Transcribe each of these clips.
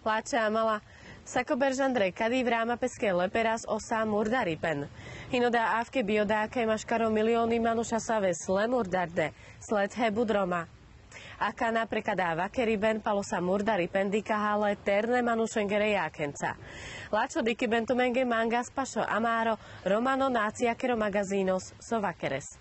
Láče Amala, Sakoberžandre kadívráma peské leperas osa murdaripen. Hinodá ávke biodáke maškaro milióny manuša save sle murdarde, sled he budroma. Akana prekadá vakeriben palosa murdaripen dikahale terne manušengere jákenca. Láčo dikibentumenge mangas pašo amaro romano náciakero magazínos sovakeres.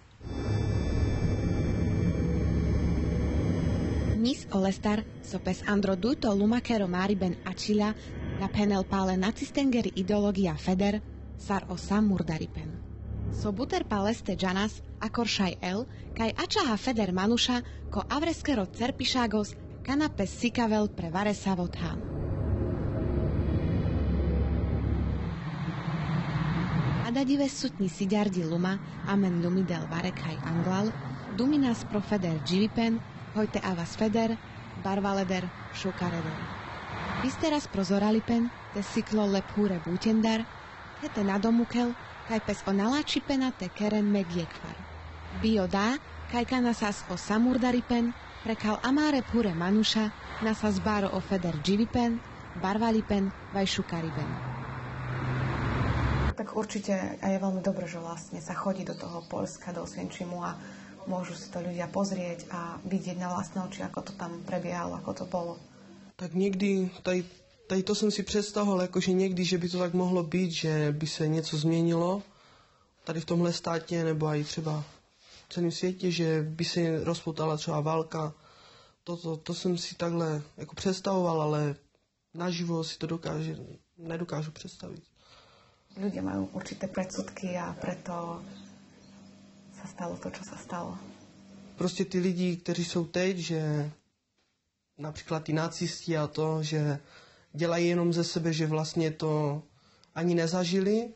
Nis olestar sopes andro duito lumakero mariben acila la penel pale nacistengeri ideologia feder sar osa murdaripen. Sobuter paleste janas akoršaj el kaj ačaha feder manuša ko avreskero cerpišágos kanapes sikavel pre varesa vodhan. Adadive sutni siďardi luma amen lumidel varekaj anglal duminas pro feder dživipen hojte avas feder, barvaleder, šukareder. Visteras prozoralipen, te siklo lephure bútendar, hete nadomukel, kaj pes o naláčipena te keren megiekvar. Bio dá, kaj kanasas o samurdaripen, prekal amáre phure manuša, nasas báro o feder dživipen, barvalipen, vaj šukariben. Tak určite a je veľmi dobré, že vlastne sa chodí do toho Poľska, do Osvienčimu a môžu si to ľudia pozrieť a vidieť na vlastné oči, ako to tam prebiehalo, ako to bolo. Tak někdy, tady to jsem si představoval, jakože někdy, že by to tak mohlo být, že by se něco změnilo tady v tomhle státě, nebo i třeba v celém světě, že by se rozpoutala třeba válka. To jsem si takhle jako představoval, ale naživo si to nedokážu představit. Ľudia majú určité predsudky a preto sa stalo to, čo sa stalo. Prostě ty lidi, kteří jsou teď, že například ty nacisti a to, že dělají jenom ze sebe, že vlastně to ani nezažili,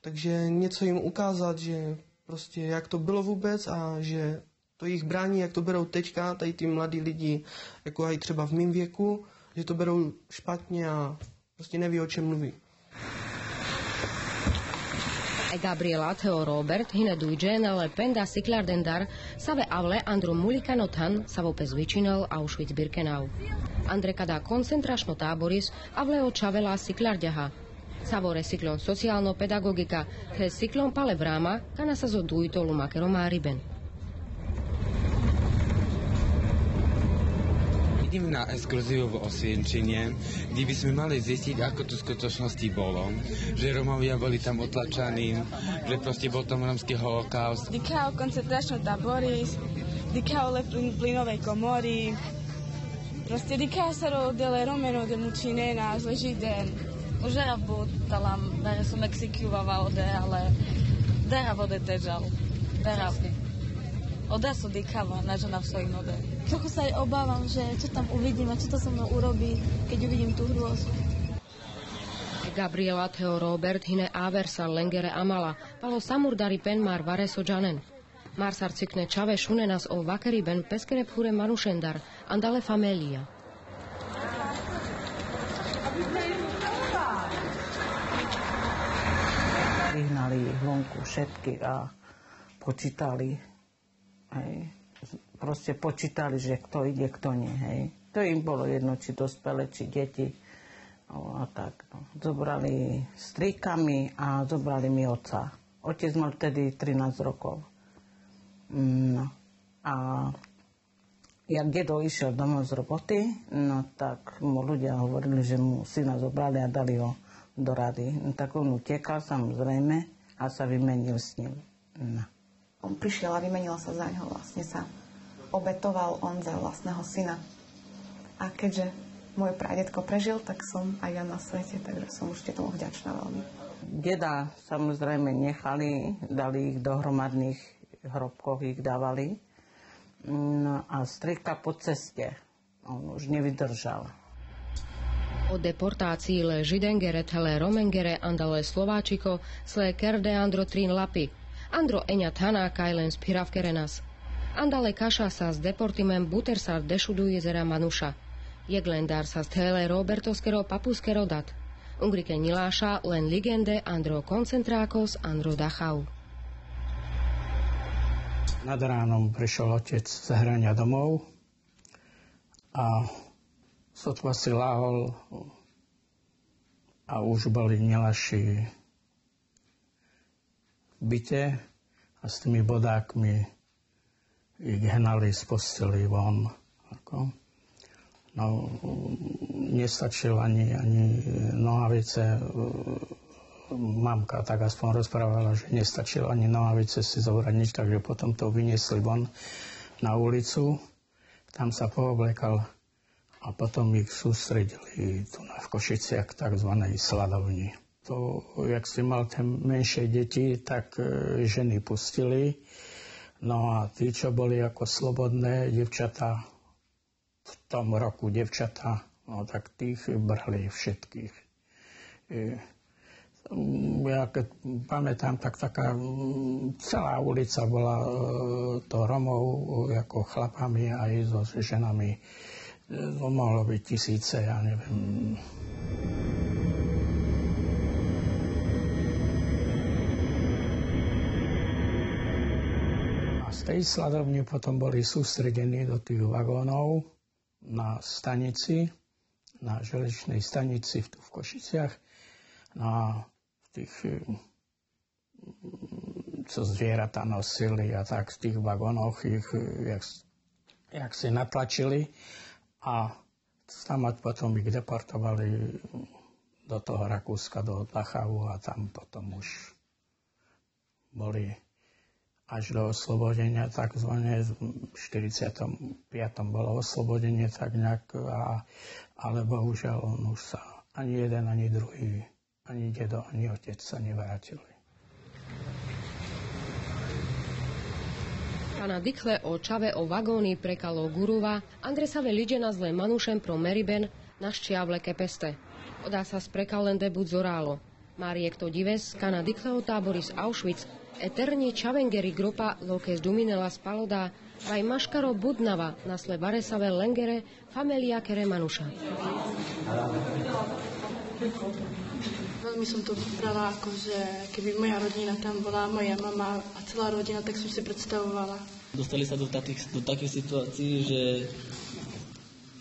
takže něco jim ukázat, že prostě jak to bylo vůbec a že to jich brání, jak to berou teďka, tady ty mladí lidi, jako i třeba v mém věku, že to berou špatně a prostě neví, o čem mluví. Gabriela Theo Robert hine duigenele penda siklardendar save avle andro mulikanotan savopes vičinel Auschwitz Birkenau. Andre kada koncentračno táboris avle očavela siklardeha. Savore siklon sociálno pedagogika he siklon palebráma kana sa zo duito lumakero máriben. Ideme na exkurziu v Osvienčine, kde by sme mali zistiť, ako to v skutočnosti bolo. Že Romovia boli tam otlačaní, že proste bol tam romský holokaust. Dikao koncentračné tábory, dikao plynovej komory, proste dikao sa dele romeno de mučine na zleží den. Už era butalam, da som execuovava ode, ale dera vode težal. Dera. Oda sú dýchava, nažena v svojich node. Trochu sa aj obávam, že čo tam uvidím a čo to so mnou urobí, keď uvidím tú hrôzu. Gabriela Theo Robert hine aversa lengere amala, palo samurdari pen mar vareso janen. Marsar cikne čave šunenas o vakeri ben peskere phure manušendar, andale familia. Vyhnali vonku všetky a počítali. Hej. Proste počítali, že kto ide, kto nie. Hej. To im bolo jedno, či dospelé, či deti. A tak. No. Zobrali strýkami a zobrali mi otca. Otec mal vtedy 13 rokov. No. A jak dedo išiel domov z roboty, no tak mu ľudia hovorili, že mu syna zobrali a dali ho do rady. No, tak on utekal samozrejme a sa vymenil s ním. No. On prišiel a vymenil sa za ňoho, vlastne sa obetoval on za vlastného syna. A keďže môj pradedko prežil, tak som aj ja na svete, takže som určite tomu vďačná veľmi. Deda samozrejme nechali, dali ich do hromadných hrobkov, ich dávali. No a strýka po ceste, on už nevydržal. O deportácii le židengere tele romengere andale slováčiko sle kerde andro trín lapi. Andro eňa tana kajlen spiravkerenas. Andale kaša sa s deportimem butersar dešudu jezera manuša. Jeglendár sa z tele robertovskero papuskero dat. Ungrike niláša len legende andro koncentrákos andro dachau. Nad ránom prišiel otec z hrania domov a sotva si láhol a už boli Milaši v byte a s tými bodákmi ich hnali z posteli von. No, nestačil ani nohavice. Mamka tak aspoň rozprávala, že nestačil ani nohavice si zobrať nič, takže potom to vyniesli von na ulicu. Tam sa pooblekal a potom ich sústredili tu v Košiciach k takzvanej sladovni. To, jak si mal tie menšie deti, tak ženy pustili. No a tí, čo boli ako slobodné devčatá, v tom roku devčatá, no tak tých brali všetkých. Ja keď pamätám, tak taká celá ulica bola to Romov ako chlapami aj so ženami. To mohlo byť tisíce, ja neviem. Z tej sladovne potom boli sústredení do tých vagónov na stanici, na železničnej stanici tu v Košiciach. No v tých, co zvieratá nosili a tak v tých vagónoch ich jak si natlačili a tam potom ich deportovali do toho Rakúska, do Dachavu a tam potom už boli až do oslobodenia, takzvané v 45. bolo oslobodenie, tak nejak, ale bohužiaľ on už sa ani jeden, ani druhý, ani dedo, ani otec sa nevrátili. Pana Dichle o čave o vagóny prekalo Guruva, Andresave liđena zle manušem pro Meriben na ščiavleke peste. Odá sa sprekalen debut zorálo. Máriek to dives, Kana Dichle o tábory z Auschwitz, eterni čavengeri grupa lokes duminela spaloda, aj maškaro budnava nasle Varesave lengere familia kere manuša. Veľmi som to brala ako, že keby moja rodina tam bola, moja mama a celá rodina, tak som si predstavovala. Dostali sa do takých situácií, že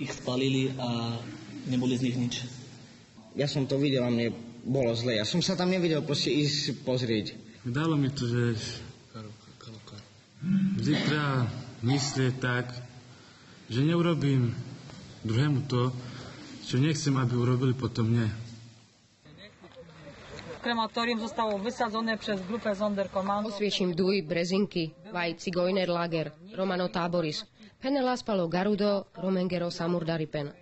ich spalili a neboli z nich nič. Ja som to videl a mne bolo zle. Ja som sa tam nevidel proste ísť pozrieť. Dalo mi to, že vždy treba myslieť tak, že neurobím druhému to, čo nechcem, aby urobili potom mne. Krematórium zostało wysadzone przez grupę Sonderkommando. Osviešim Duj, Brezinky, Vaj Cigojner Lager, Romano Táboris, Penela spalo Garudo, Romengero Samurdaripen.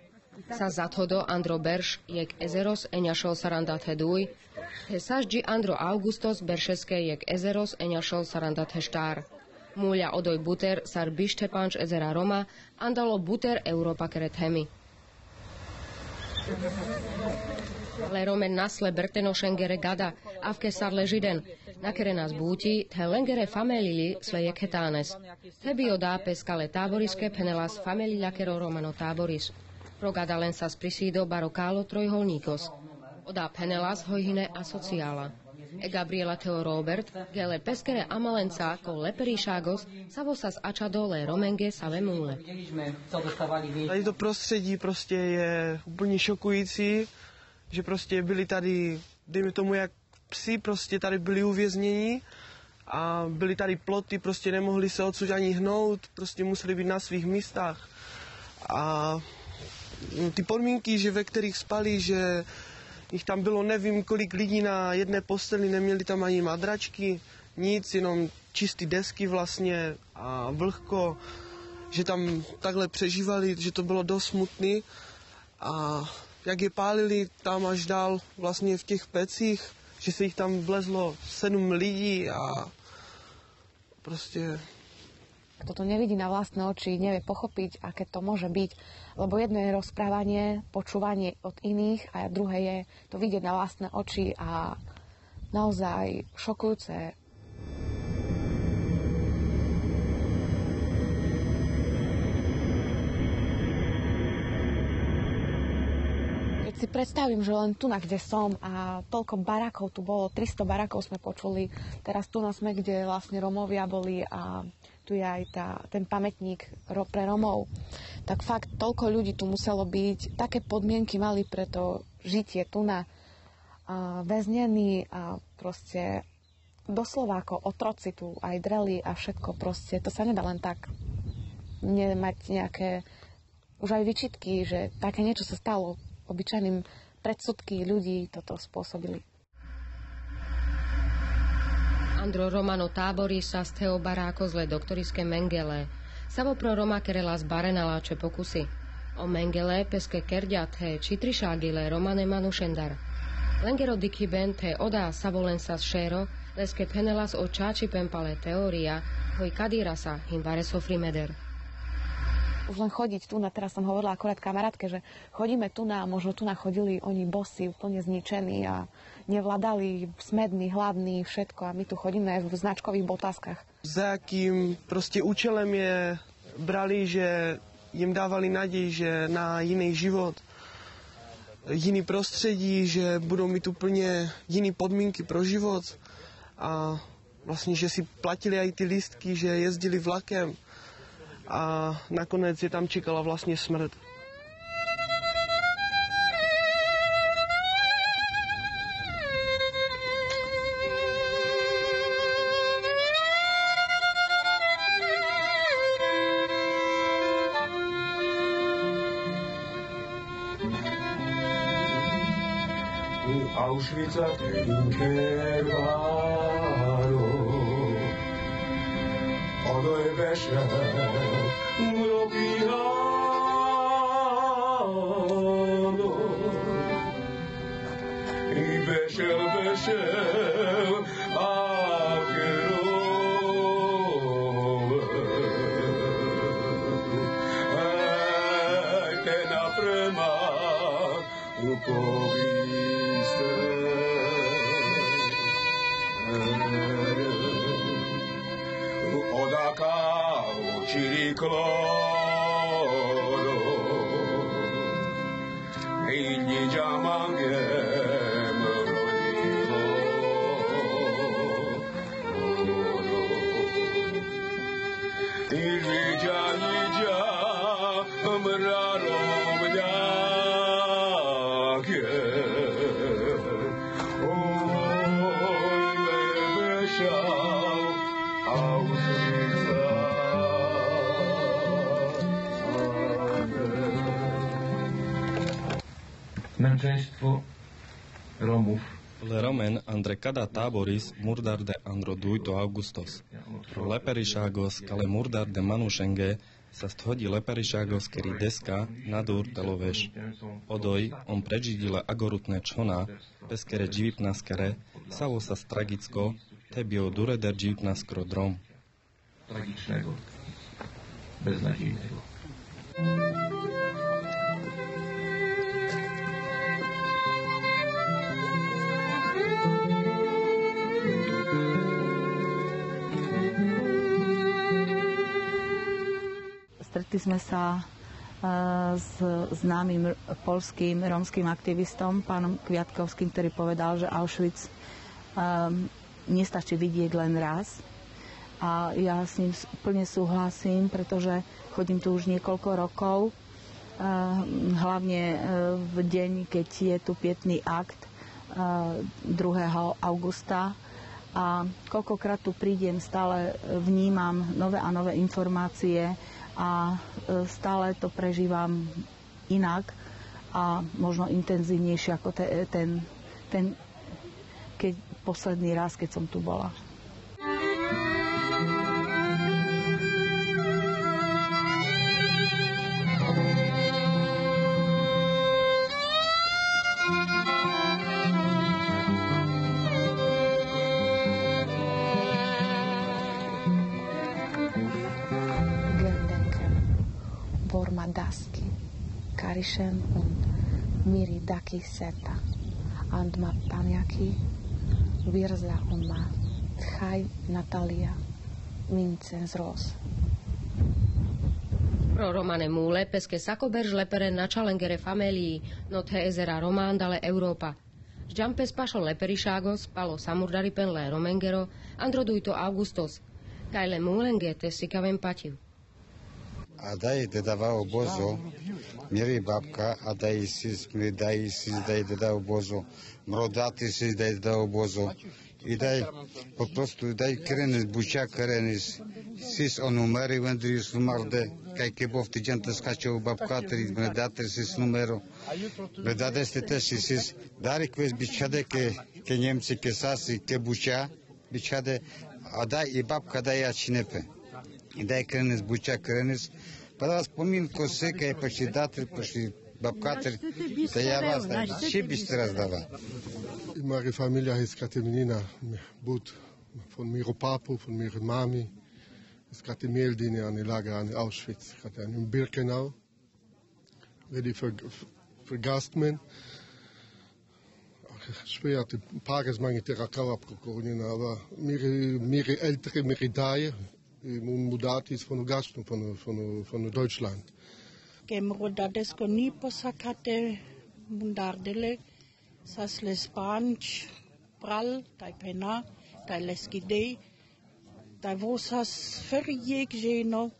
Sa zathodo Andro Berš, jek Ezeros, Eňašol Sarandathe Duj, he saždi Andro Augustos, Beršeske, jek Ezeros, Eňašol Sarandathe Štár. Múľa odoj Buter, sar Bištepanč Ezera Roma, andalo Buter Európa keret hemi. Le Romen nasle Berteno Šengere Gada, avke sarle Židen, nakere nás búti, the lengere famelili sle jekhetánes. Tebi odá peskale táboriske penelas familia kero Romano Táboris. Progada len sa sprisído barokálo trojholníkos. Odá penelas hojhine a sociála. E Gabriela Teo Robert, gele peskere amalenca ko leperíšágos, savosas ačado le Romenge save múle. Tady to prostředí prostě je úplně šokující, že prostě byli tady, dejme tomu jak psi, prostě tady byli uvězněni a byly tady ploty, prostě nemohli se odsud ani hnout, prostě museli být na svých místách. A ty podmínky, že ve kterých spali, že jich tam bylo nevím kolik lidí na jedné posteli, neměli tam ani madračky, nic, jenom čistý desky vlastně a vlhko, že tam takhle přežívali, že to bylo dost smutný. A jak je pálili tam až dál vlastně v těch pecích, že se jich tam vlezlo 7 lidí a prostě... Kto to nevidí na vlastné oči, nevie pochopiť, aké to môže byť. Lebo jedno je rozprávanie, počúvanie od iných a druhé je to vidieť na vlastné oči a naozaj šokujúce. Keď si predstavím, že len tu, kde som a toľko barákov tu bolo, 300 barákov sme počuli, teraz tu sme, kde vlastne Romovia boli a tu je aj ten pamätník pre Romov, tak fakt toľko ľudí tu muselo byť, také podmienky mali pre to žitie tu na. väznení a proste doslova ako otroci tu aj dreli a všetko proste. To sa nedá len tak nemať nejaké už aj vyčitky, že také niečo sa stalo. Obyčajným predsudky ľudí toto spôsobili. Andro Romano táborí sa z Theo Barákozle doktoriske Mengele. Samo pro Roma kerela zbarenala če pokusy. O Mengele peske kerďat he čitrišágile Romane Manušendar. Lengero dikiben te oda savolensa šéro, leske penelas o čáči pempale teória, hoj kadírasa himbare sofrimeder. Už len chodiť tu na, teraz som hovorila akorát kamarátke, že chodíme tu na, možno tu na chodili oni bosí, úplne zničení a nevládali, smední, hladní, všetko a my tu chodíme v značkových botáskach. Za jakým prostě účelem je brali, že jim dávali naději, že na jiný život, jiný prostředí, že budou mít úplně jiný podmínky pro život a vlastně, že si platili aj ty lístky, že jezdili vlakem a nakonec je tam čekala vlastně smrt. Auschwitza trinkervalo Odoj vešel Mropiano I vešel a gerove Te naprema upoviste Odaka učili klodo Inni jamangem rodilo Ija mrarom mňake Oj, vešal Auschwitza Męczeństwo Romów. Le Romen andre cada taboris murdar de andro duito Augustos. Pro leperišágos kale murdar de Manušenge sa sthodí leperišágos keri deska nadur teloveš. Odoj on prežidile agorutné čona, peskere dživipnaskere, savo sa stragicko, tebio dureder dživipnaskro drom. Tragicznego, beznadziejnego. Stretli sme sa s známym poľským rómskym aktivistom, pánom Kviatkovským, ktorý povedal, že Auschwitz nestačí vidieť len raz. A ja s ním plne súhlasím, pretože chodím tu už niekoľko rokov, hlavne v deň, keď je tu pietný akt 2. augusta. A koľkokrát tu prídem, stále vnímam nové a nové informácie a stále to prežívam inak a možno intenzívnejšie ako keď posledný raz, keď som tu bola. Daski, Karishem und Miri Daki Seta, Andma Paniaki, Virza Uma, Tchaj Natalia, Mincen Zros. Pro Romane Múle, peske sakoberž lepere na čalengere familii, no te ezera Romándale Európa. Žampes pašo leperišágos, palo samurdaripen le Romengero, androduito Augustos, kajle múlenge te sikaven patiu. a daj dedava obozo, miri babka, a daj sis, daj deda obozo, mrodati sis, daj deda obozo, i daj, po prostu, daj krenis, bucia krenis, sis o numeri, vendris numarde, kaj kebov tydzień te skačou babka, tri mrodati sis numero, bedade ste te sis, dari kves bičade, ke Němci, ke sasi, ke bucia, bičade, a daj i babka, daj ja činepe. И дай кренес, буча кренес. Пада спомин косе, кай почитател, пошли бабкател, да я вас дай, ще бiste раздава. Meine Familie heißt Katerina But, von mir Papu, von mir Mami. Es hatte Meldine an Lager an Auschwitz, hatte in Birkenau. Die vergast man. Schwer, ein paar Tages Terakau abgekommen, aber mir ältere, mir Daie, Mudatis von Gasten von Deutschland. Kemrodades konipo sakate mundardele sas lespanch pral tai pena tai leskidei tai vosas ferjek geno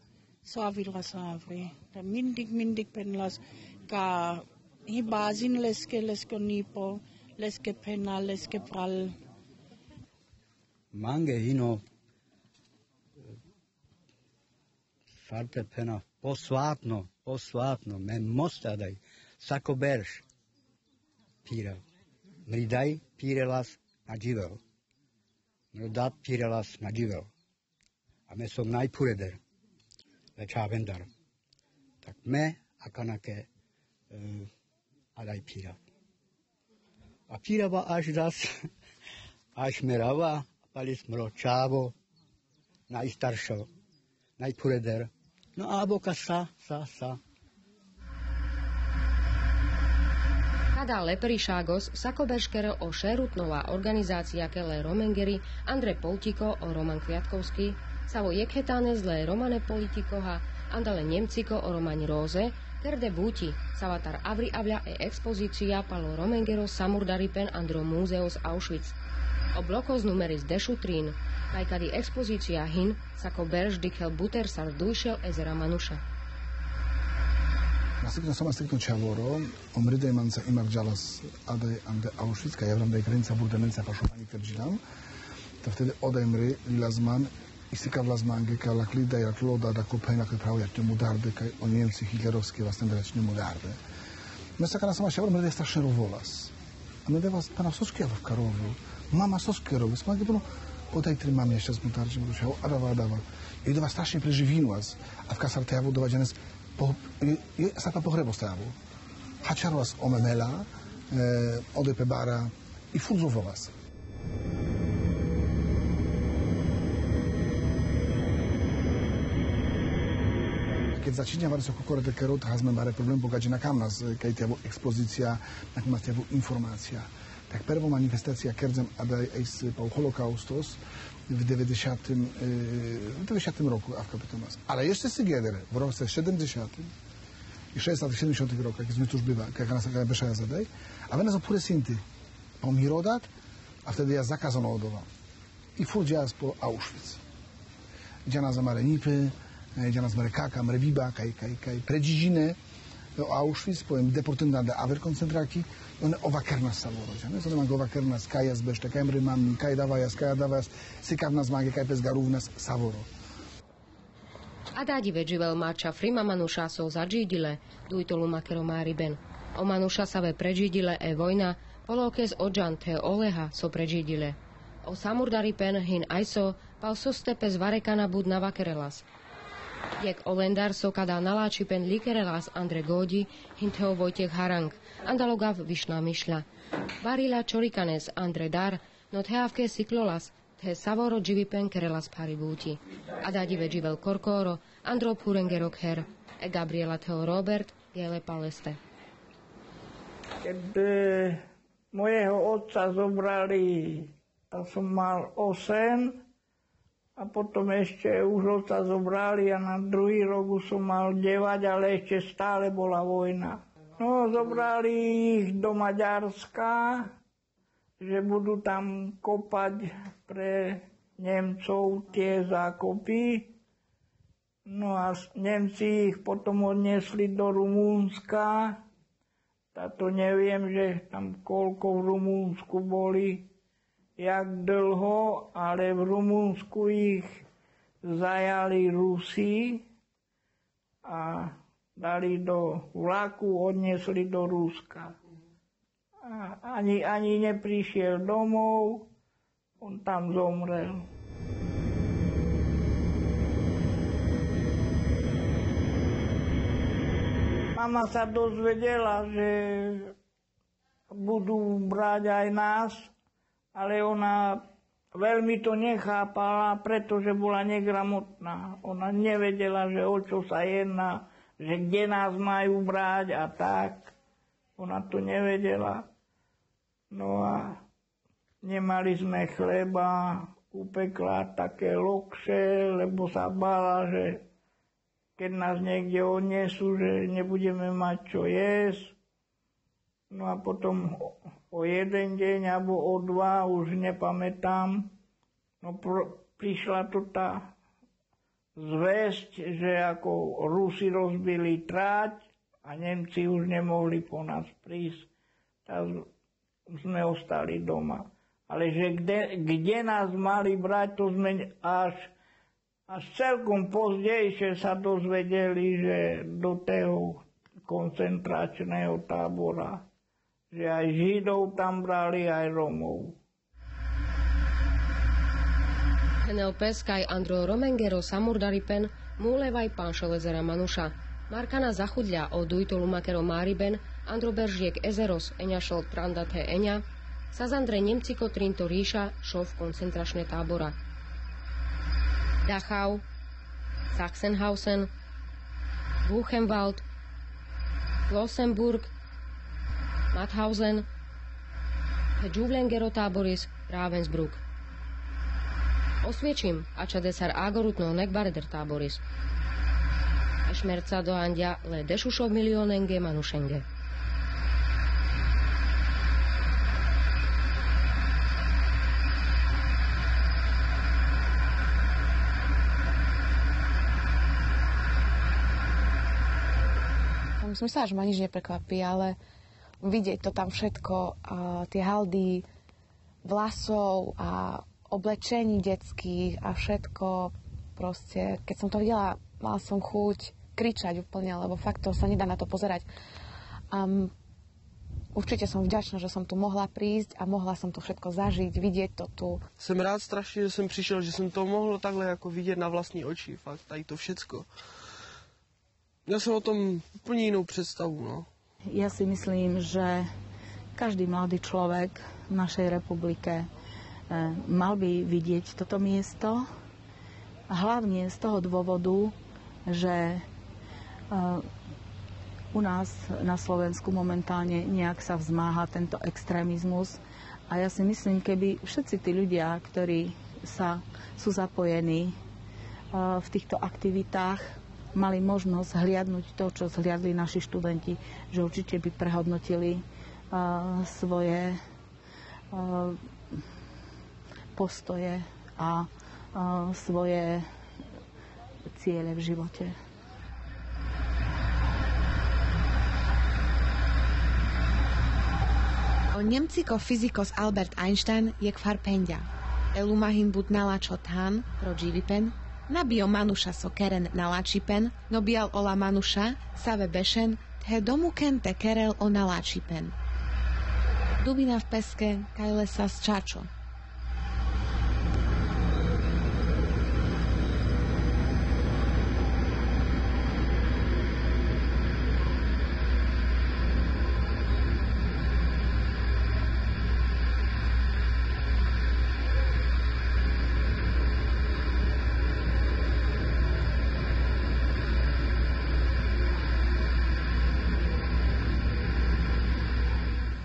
savila savri ta mindig penlas ka hibazin leskonipo leske pena leske pral mange hino Farte pena, posvatno, men mostadaj, sako berš, pira. Mridaj pirelas na živel. Mrodat pirelas na živel. A me som najpureder, veča vendar. Tak me, akanake, adaj pira. A pirava až raz, až merava, palis mročavo, najstaršo, najpureder. No a boka sa. Kada Leperiságos, Sakoberškero o šerutnová organizácia kele Romengeri, Andre Poltiko o Roman Kviatkovský, Savo Jekhetáne zlé Romane Politikoha, Andale Nemciko o Roman Róze, Kerde Buti, Savatar Avri Avľa e expozícia Palo Romengero Samurdaripen Andro Múzeos Auschwitz. O blokos numeris dešutrín, kajkadi expozícia hin, Sako Berš dikel buter sar dujšel ezera Manuša. Nasikno sama stricno čavoro, omride manca imar džalas ade ande Auschwitz, kaj javram da je krenica bude menca pašovani terđinam, ta vtedy odemri lazman, istika vlazmange, kaj laklida i lakloda da kopejna kaj pravo jatnju mudarde, kaj o Njemci hitlerovski vlastne dalačnju mudarde. Mesaka na sama čavoro mride strašne rovolas. A mride vas pana Soskjava v Karovu, mama Soskjerov, smagi bilo, podaj tri mam jeszcze z montażem ruszało, adava. I do was strasznie preżywinu, a w kasar tejawu do wadzienes sapa pohrebo stajawu. Haczar was omemela, odepe bara i furzowo was. Kiedy zaczyna bardzo kokore te kerot, hazme bare problem, bo gadzina kam nas, kaj tejawu ekspozycja, jak ma tejawu informacja. Tak prva manifestacija kerdzem adaj eis pau holokaustos w 90 roku Avka Pitomas. Ale jeszcze Sigedere w roku 70 i 60 70 rokach, jak już bywa, jak nas beszaja zadaj, a wena za pure sinty pomirodat, a wtedy ja zakazano odowa. I fudzias po Auschwitz. Dziana za marenipy, dziana z marekaka, mrebiba, kaj predzizine, Auschwitz, powiem, deportywna da Aver koncentraki, one ovakernas savoroja, ne? One mag ovakernas kajas bešte, kaj mrimami, kaj davajas, sikavnas mage, kaj pes garuvnas savoro. Adádi vedživel marča frima Manuša so zadžídile, dujtolu makero máriben. O Manuša save predžídile e vojna, polokes odžan te oleha so predžídile. O samurdaripen hin ajso, pal sostepe z varekana bud na vakerelas. Jak olendar so kada naláčipen likerelas Andre Gódi, hinteo Vojtech Harang, andalogav Višna Mišľa. Barila čorikanes Andre Dar, no teavke siklolas, te savoro dživipen kerelas paribúti. Adádi vedživel Korkoro, Andro Purengerok her, e Gabriela Teo Robert, Gele Paleste. Keď mojeho otca zobrali, a som mal 8, a potom ešte už otca zobrali a na druhý rok som mal 9, ale ešte stále bola vojna. No, zobrali ich do Maďarska, že budú tam kopať pre Nemcov tie zákopy. No a Nemci ich potom odniesli do Rumúnska. Táto neviem, že tam koľko v Rumúnsku boli, jak dlho, ale v Rumúnsku ich zajali Rusi a dali do vlaku, odniesli do Ruska. A ani neprišiel domov, on tam zomrel. Mama sa dozvedela, že budú brať aj nás, ale ona veľmi to nechápala, pretože bola negramotná. Ona nevedela, že o čo sa jedná, že kde nás majú brať a tak. Ona to nevedela. No a nemali sme chleba, upekla také lokše, lebo sa bála, že keď nás niekde odnesú, že nebudeme mať čo jesť. No a potom o jeden deň alebo o dva, už nepamätám, no prišla tu tá zvesť, že ako Rusi rozbili tráť a Nemci už nemohli po nás prísť. Tak sme ostali doma. Ale že kde nás mali brať, to sme až celkom pozdejšie sa dozvedeli, že do toho koncentračného tábora, že aj Židov tam brali, aj Romov. Henel Peskaj, Andro Romengero, Samurdaripen, Múlevaj, Panšelezera Manuša, Markana Zachudľa, o Dujto Lumakero Máriben, Andro Beržiek Ezeros, Eňašel Prandate Eňa, Sazandre Nemciko Trinto Ríša, Šov koncentračné tábora. Dachau, Sachsenhausen, Buchenwald, Flossenburg, Mauthausen, Džuvlengero táboris, Ravensbrück. Osviečim, Ačadesar Ágorutno Nekbarder táboris. Ešmerca do Andia le Dešušov milionenge Manušenge. Myslím sa, že ma nič neprekvapí, ale vidieť to tam všetko, tie haldy vlasov a oblečení detských a všetko, proste, keď som to videla, mala som chuť kričať úplne, lebo fakt to sa nedá na to pozerať. Určite som vďačná, že som tu mohla prísť a mohla som to všetko zažiť, vidieť to tu. Jsem rád strašně, že jsem přišel, že jsem to mohl takhle jako vidět na vlastní oči, fakt tady to všecko. Měl jsem o tom úplně jinou představu, no. Ja si myslím, že každý mladý človek v našej republike mal by vidieť toto miesto, hlavne z toho dôvodu, že u nás na Slovensku momentálne nejak sa vzmáha tento extrémizmus a ja si myslím, keby všetci tí ľudia, ktorí sú zapojení v týchto aktivitách, mali možnosť hliadnúť to, čo zhliadli naši študenti, že určite by prehodnotili svoje postoje a svoje ciele v živote. O Nemciko fyzikos Albert Einstein je kvarpendia. Elumahin bud nalačothan pro Givipen, nabio Manuša so keren nalačipen, nobial ola Manuša, save bešen, the domuken te kerel o nalačipen. Dubina v peske, kajlesa z čačo.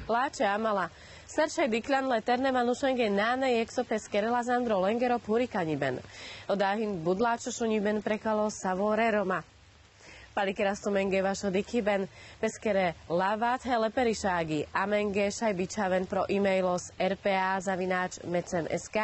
Plače Amala. Sarčaj diklan leterne manušenge náne jekso peskerela Zandro Lengero purikaniben. Odáhin budláčo šuniben prekalo savore Roma. Palikerasto menge vașo dikiben, peskere lavat he leperišági, amenge šajbičaven pro e-mailos rpa@mecen.sk,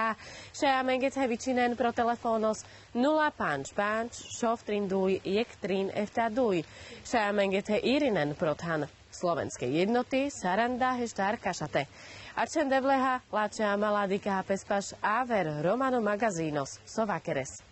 šaj amenge he vičinen pro telefonos 0 panč, šoftrinduj, jektrin eftaduj, šaj amenge he irinen prothan slovenskej jednoty, saranda heštar kašate. Arčen devleha, láčea malá dika pespaš aver romano magazínos, sovakeres.